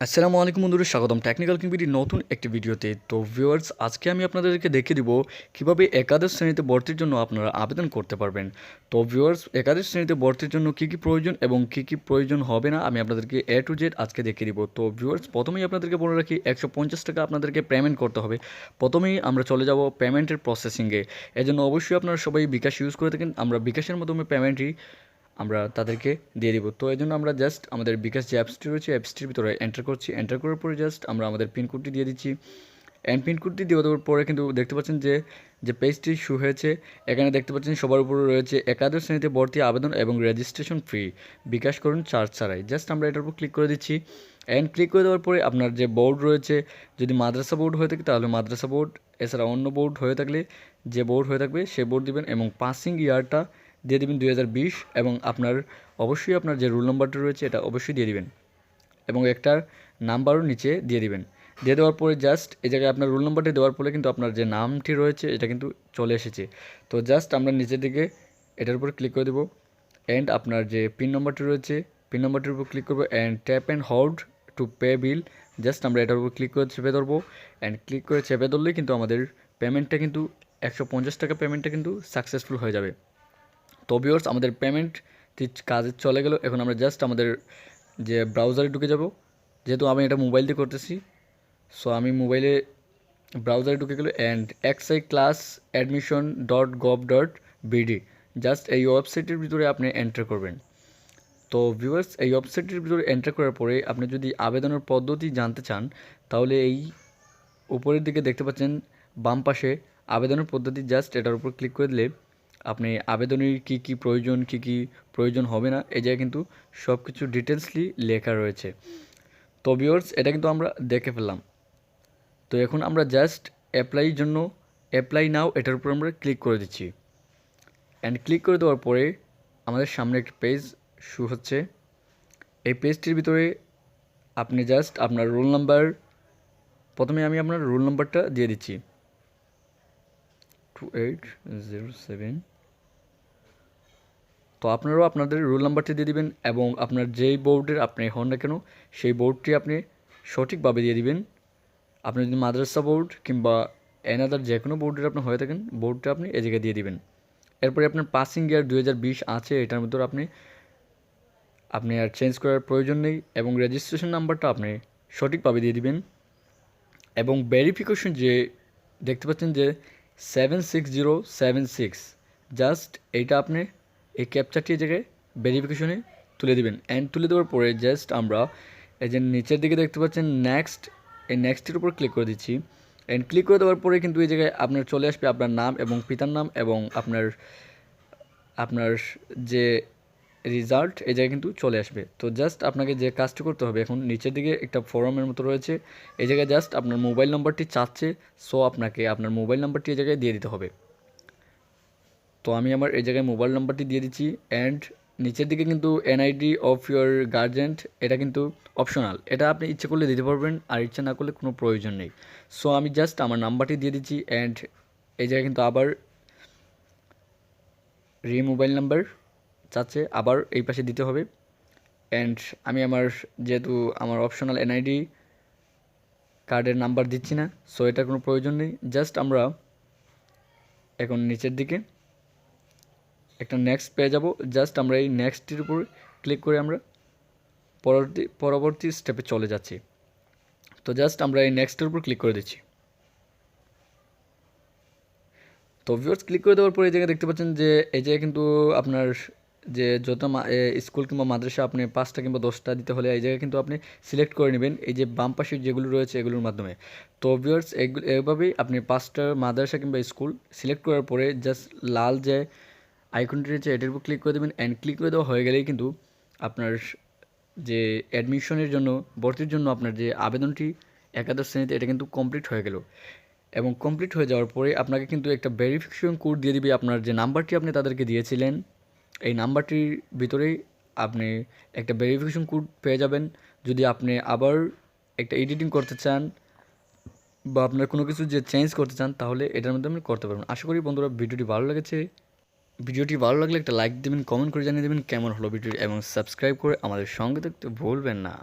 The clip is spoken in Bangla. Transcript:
আসসালামু আলাইকুম বন্ধুরা, স্বাগতম টেকনিক্যাল কিংবিটির নতুন একটি ভিডিওতে। তো ভিউয়ার্স, আজকে আমি আপনাদেরকে দেখিয়ে দিব কিভাবে একাদশ শ্রেণীতে ভর্তির জন্য আপনারা আবেদন করতে পারবেন। তো ভিউয়ার্স, একাদশ শ্রেণীতে ভর্তির জন্য কী কী প্রয়োজন এবং কী কী প্রয়োজন হবে না আমি আপনাদেরকে A to Z আজকে দেখিয়ে দিব। তো ভিউয়ার্স, প্রথমেই আপনাদেরকে বলে রাখি 150 টাকা আপনাদেরকে পেমেন্ট করতে হবে। প্রথমেই আমরা চলে যাব পেমেন্টের প্রসেসিংয়ে। এজন্য অবশ্যই আপনারা সবাই বিকাশ ইউজ করে থাকেন। আমরা বিকাশের মাধ্যমে পেমেন্টই আমরা তাদেরকে দিয়ে দিব। তো এই জন্য আমরা জাস্ট আমাদের বিকাশ যে অ্যাপসটি রয়েছে অ্যাপসটির ভিতরে এন্টার করছি। এন্টার করার পরে জাস্ট আমরা আমাদের পিনকোডটি দিয়ে দিচ্ছি। অ্যান্ড পিনকোডটি দিয়ে দেওয়ার পরে কিন্তু দেখতে পাচ্ছেন যে পেজটি শু হয়েছে। এখানে দেখতে পাচ্ছেন সবার উপরে রয়েছে একাদশ শ্রেণীতে ভর্তি আবেদন এবং রেজিস্ট্রেশন ফ্রি, বিকাশ করুন চার্জ ছাড়াই। জাস্ট আমরা এটার উপর ক্লিক করে দিচ্ছি। অ্যান্ড ক্লিক করে দেওয়ার পরে আপনার যে বোর্ড রয়েছে, যদি মাদ্রাসা বোর্ড হয়ে থাকে তাহলে মাদ্রাসা বোর্ড, এছাড়া অন্য বোর্ড হয়ে থাকলে যে বোর্ড হয়ে থাকবে সে বোর্ড দিবেন এবং পাসিং ইয়ারটা দিয়ে দিবেন 2020 এবং আপনার অবশ্যই আপনার যে রোল নাম্বারটা রয়েছে এটা অবশ্যই দিয়ে দিবেন এবং একটা নাম্বারও নিচে দিয়ে দিবেন। দিয়ে দেওয়ার পরে জাস্ট এই জায়গায় আপনার রোল নাম্বারটি দেওয়ার পরে কিন্তু আপনার যে নামটি রয়েছে এটা কিন্তু চলে এসেছে। তো জাস্ট আমরা নিচের দিকে এটার উপর ক্লিক করে দেবো। অ্যান্ড আপনার যে পিন নম্বরটি রয়েছে পিন নম্বরটির উপর ক্লিক করবো and tap and hold to pay bill. Just আমরা এটার উপর ক্লিক করে চেপে ধরবো। অ্যান্ড ক্লিক করে চেপে ধরলেই কিন্তু আমাদের পেমেন্টটা কিন্তু 150 টাকা পেমেন্টটা কিন্তু সাকসেসফুল হয়ে যাবে। তো ভিউয়ার্স, আমাদের পেমেন্ট কাজে চলে গেল। এখন আমরা জাস্ট আমাদের যে ব্রাউজারে ঢুকে যাব। যেহেতু আমি এটা মোবাইল দিয়ে করতেছি, সো আমি মোবাইলে ব্রাউজারে ঢুকে গেল অ্যান্ড xiclassadmission.gov.bd। জাস্ট এই ওয়েবসাইটের ভিতরে আপনি এন্টার করবেন। তো ভিউয়ার্স, এই ওয়েবসাইটের ভিতরে এন্টার করার পরে আপনি যদি আবেদনের পদ্ধতি জানতে চান তাহলে এই উপরের দিকে দেখতে পাচ্ছেন বাম পাশে আবেদনের পদ্ধতি, জাস্ট এটার উপর ক্লিক করে দিলে আপনি আবেদনের কী কী প্রয়োজন হবে না এই জায়গায় কিন্তু সব কিছু ডিটেলসলি লেখা রয়েছে। তো ভিউয়ার্স, এটা কিন্তু আমরা দেখে ফেললাম। তো এখন আমরা জাস্ট অ্যাপ্লাইয়ের জন্য অ্যাপ্লাই নাও এটার উপর আমরা ক্লিক করে দিচ্ছি। অ্যান্ড ক্লিক করে দেওয়ার পরে আমাদের সামনে একটি পেজ শু হচ্ছে। এই পেজটির ভিতরে আপনি জাস্ট আপনার রোল নাম্বার, প্রথমে আমি আপনার রোল নাম্বারটা দিয়ে দিচ্ছি 2807। তো আপনারাও আপনাদের রোল নাম্বারটি দিয়ে দিবেন এবং আপনার যেই বোর্ডের আপনি হন না কেন সেই বোর্ডটি আপনি সঠিকভাবে দিয়ে দিবেন। আপনি যদি মাদ্রাসা বোর্ড কিংবা অ্যানাদার যে কোনো বোর্ডের আপনি হয়ে থাকেন বোর্ডটা আপনি এই জায়গায় দিয়ে দিবেন। এরপরে আপনার পাসিং ইয়ার 2020 আছে, এটার ভিতরে আপনি আর চেঞ্জ করার প্রয়োজন নেই এবং রেজিস্ট্রেশন নাম্বারটা আপনি সঠিকভাবে দিয়ে দিবেন এবং ভেরিফিকেশন যে দেখতে পাচ্ছেন যে 76076, জাস্ট এইটা আপনি এই ক্যাপচারটি এই জায়গায় ভেরিফিকেশনে তুলে দিবেন। অ্যান্ড তুলে দেওয়ার পরে জাস্ট আমরা এই যে নিচের দিকে দেখতে পাচ্ছেন নেক্সট, এই নেক্সটের উপর ক্লিক করে দিচ্ছি। অ্যান্ড ক্লিক করে দেওয়ার পরে কিন্তু এই জায়গায় আপনার চলে আসবে আপনার নাম এবং পিতার নাম এবং আপনার যে রেজাল্ট এই জায়গায় কিন্তু চলে আসবে। তো জাস্ট আপনাকে যে কাজটি করতে হবে, এখন নিচের দিকে একটা ফর্মের মতো রয়েছে, এই জায়গায় জাস্ট আপনার মোবাইল নাম্বারটি চাচ্ছে, সো আপনাকে আপনার মোবাইল নাম্বারটি এই জায়গায় দিয়ে দিতে হবে। তো আমি আমার এই জায়গায় মোবাইল নাম্বারটি দিয়ে দিচ্ছি। অ্যান্ড নিচের দিকে কিন্তু এনআইডি অফ ইউর গার্জেন, এটা কিন্তু অপশনাল, এটা আপনি ইচ্ছে করলে দিতে পারবেন আর ইচ্ছা না করলে কোনো প্রয়োজন নেই। সো আমি জাস্ট আমার নাম্বারটি দিয়ে দিচ্ছি। অ্যান্ড এই জায়গায় কিন্তু আবার মোবাইল নাম্বার চাচ্ছে, আবার এই পাশে দিতে হবে। অ্যান্ড আমি যেহেতু আমার অপশনাল এনআইডি কার্ডের নাম্বার দিচ্ছি না, সো এটার কোনো প্রয়োজন নেই। জাস্ট আমরা এখন নিচের দিকে একটা নেক্সট পেয়ে যাব। জাস্ট আমরা এই নেক্সটটির উপর ক্লিক করে আমরা পরবর্তী স্টেপে চলে যাচ্ছি। তো জাস্ট আমরা এই নেক্সটের উপর ক্লিক করে দিচ্ছি। তো ভিউয়ার্স, ক্লিক করে দেওয়ার পরে এই জায়গায় দেখতে পাচ্ছেন যে এই জায়গায় কিন্তু আপনার যে যত স্কুল কিংবা মাদ্রাসা আপনি 5টা কিংবা 10টা দিতে হলে এই জায়গায় কিন্তু আপনি সিলেক্ট করে নেবেন এই যে বাম পাশে যেগুলো রয়েছে এগুলোর মাধ্যমে। তো ভিউয়ার্স, এভাবেই আপনি 5টা মাদ্রাসা কিংবা স্কুল সিলেক্ট করার পরে জাস্ট লাল যে আইকনটি রয়েছে এটার উপর ক্লিক করে দেবেন। অ্যান্ড ক্লিক করে দেওয়া হয়ে গেলেই কিন্তু আপনার যে অ্যাডমিশনের জন্য ভর্তির জন্য আপনার যে আবেদনটি একাদশ শ্রেণীতে এটা কিন্তু কমপ্লিট হয়ে গেল। এবং কমপ্লিট হয়ে যাওয়ার পরে আপনাকে কিন্তু একটা ভেরিফিকেশন কোড দিয়ে দিবে। আপনার যে নাম্বারটি আপনি তাদেরকে দিয়েছিলেন এই নাম্বারটির ভিতরেই আপনি একটা ভেরিফিকেশন কোড পেয়ে যাবেন। যদি আপনি আবার একটা এডিটিং করতে চান বা আপনার কোনো কিছু যে চেঞ্জ করতে চান তাহলে এটার মধ্যে আপনি করতে পারবেন। আশা করি বন্ধুরা ভিডিওটি ভালো লেগেছে। ভিডিওটি ভালো লাগলে একটা লাইক দেবেন, কমেন্ট করে জানিয়ে দেবেন কেমন হলো ভিডিওটি এবং সাবস্ক্রাইব করে আমাদের সঙ্গে থাকতে ভুলবেন না।